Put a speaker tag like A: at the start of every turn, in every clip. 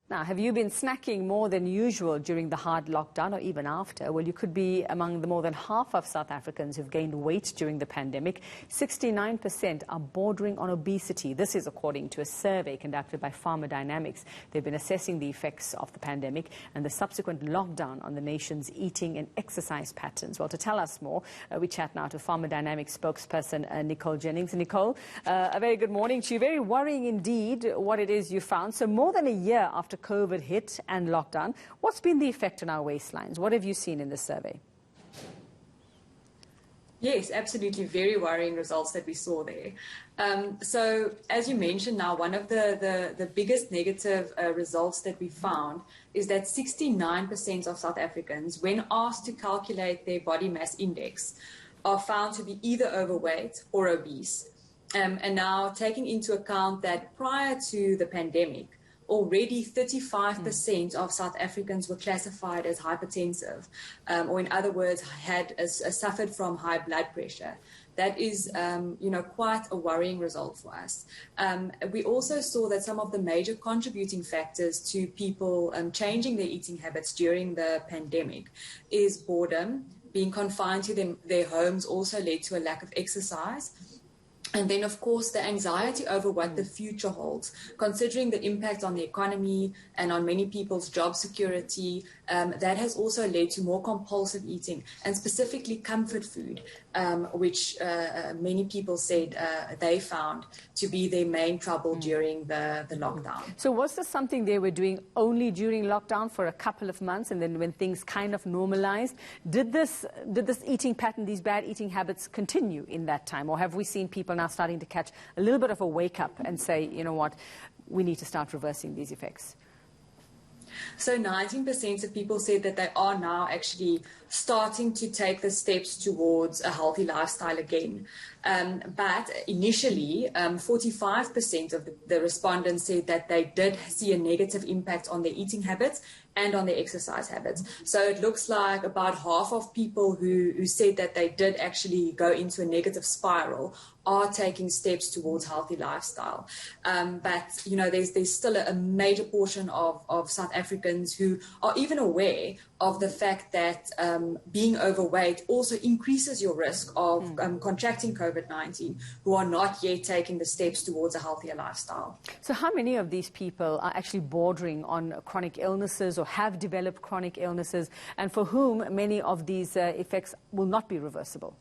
A: Now, have you been snacking more than usual during the hard lockdown or even after? Well, you could be among the more than half of South Africans who've gained weight during the pandemic. 69% are bordering on obesity. This is according to a survey conducted by Pharma Dynamics. They've been assessing the effects of the pandemic and the subsequent lockdown on the nation's eating and exercise patterns. Well, to tell us more, we chat now to Pharma Dynamics Spokesperson Nicole Jennings. Nicole, a very good morning to you. Very worrying indeed what it is you found. So more than a year after COVID hit and lockdown, what's been the effect on our waistlines? What have you seen in this survey?
B: Yes, absolutely. Very worrying results that we saw there. So as you mentioned now, one of the biggest negative results that we found is that 69% of South Africans, when asked to calculate their body mass index, are found to be either overweight or obese. And now taking into account that prior to the pandemic, already 35% of South Africans were classified as hypertensive, or in other words, had suffered from high blood pressure. That is, quite a worrying result for us. We also saw that some of the major contributing factors to people changing their eating habits during the pandemic is boredom. Being confined to their homes also led to a lack of exercise. And then, of course, the anxiety over what the future holds, considering the impact on the economy and on many people's job security, that has also led to more compulsive eating and specifically comfort food, which many people said they found to be their main trouble during the lockdown.
A: So was this something they were doing only during lockdown for a couple of months, and then when things kind of normalized, did this eating pattern, these bad eating habits continue in that time? Or have we seen people now starting to catch a little bit of a wake up and say, you know what, we need to start reversing these effects?
B: So 19% of people said that they are now actually starting to take the steps towards a healthy lifestyle again. But initially, 45% of the respondents said that they did see a negative impact on their eating habits and on their exercise habits. So it looks like about half of people who said that they did actually go into a negative spiral are taking steps towards healthy lifestyle. But, there's still a major portion of South Africans who are even aware of the fact that being overweight also increases your risk of contracting COVID-19, who are not yet taking the steps towards a healthier lifestyle.
A: So how many of these people are actually bordering on chronic illnesses or have developed chronic illnesses, and for whom many of these effects will not be reversible?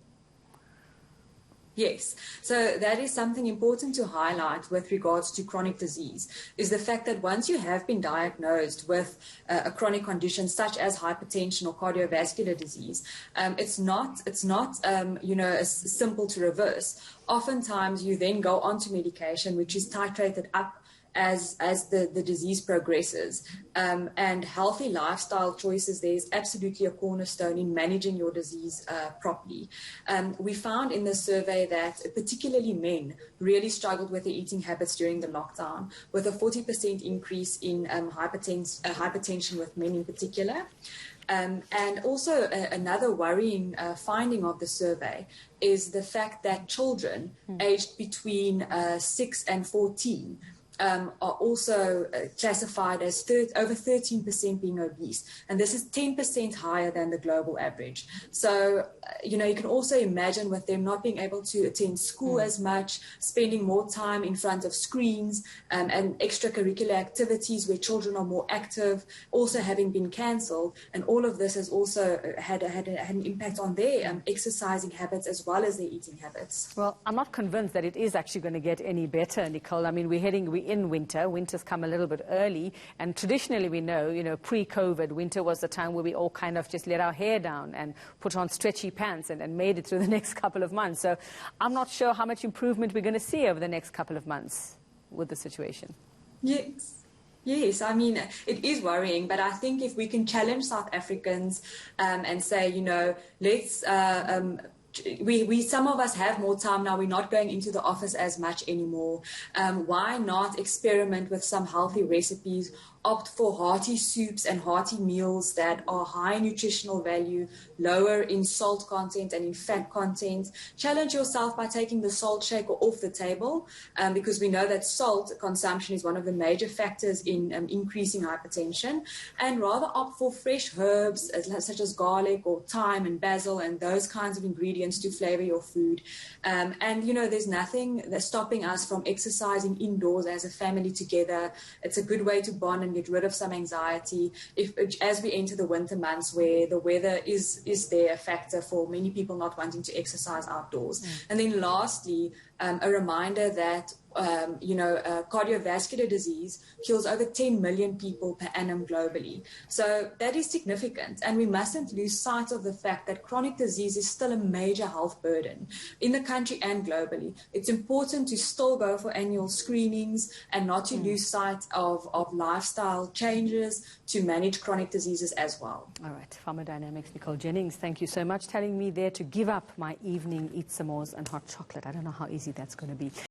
B: Yes, so that is something important to highlight with regards to chronic disease, is the fact that once you have been diagnosed with a chronic condition such as hypertension or cardiovascular disease, it's not as simple to reverse. Oftentimes you then go onto medication which is titrated up as the disease progresses. And healthy lifestyle choices there is absolutely a cornerstone in managing your disease properly. We found in the survey that particularly men really struggled with their eating habits during the lockdown, with a 40% increase in hypertension with men in particular. And also another worrying finding of the survey is the fact that children aged between 6 and 14 are also classified as over 13% being obese. And this is 10% higher than the global average. So, you can also imagine with them not being able to attend school as much, spending more time in front of screens and extracurricular activities where children are more active, also having been cancelled. And all of this has also had an impact on their exercising habits as well as their eating habits.
A: Well, I'm not convinced that it is actually going to get any better, Nicole. I mean, we're in winter. Winter's come a little bit early, and traditionally we know, pre-COVID, winter was the time where we all kind of just let our hair down and put on stretchy pants and made it through the next couple of months. So I'm not sure how much improvement we're going to see over the next couple of months with the situation.
B: Yes, I mean, it is worrying, but I think if we can challenge South Africans and say, let's some of us have more time now. We're not going into the office as much anymore. Why not experiment with some healthy recipes opt for hearty soups and hearty meals that are high in nutritional value, lower in salt content and in fat content. Challenge yourself by taking the salt shaker off the table, because we know that salt consumption is one of the major factors in increasing hypertension, and rather opt for fresh herbs such as garlic or thyme and basil and those kinds of ingredients to flavor your food. And there's nothing that's stopping us from exercising indoors as a family together. It's a good way to bond and get rid of some anxiety as we enter the winter months, where the weather is there a factor for many people not wanting to exercise outdoors. And then lastly, a reminder that cardiovascular disease kills over 10 million people per annum globally. So that is significant, and we mustn't lose sight of the fact that chronic disease is still a major health burden in the country and globally. It's important to still go for annual screenings and not to lose sight of lifestyle changes to manage chronic diseases as well.
A: All right, Pharma Dynamics, Nicole Jennings, thank you so much, telling me there to give up my evening eat samosas and hot chocolate. I don't know how easy that's going to be.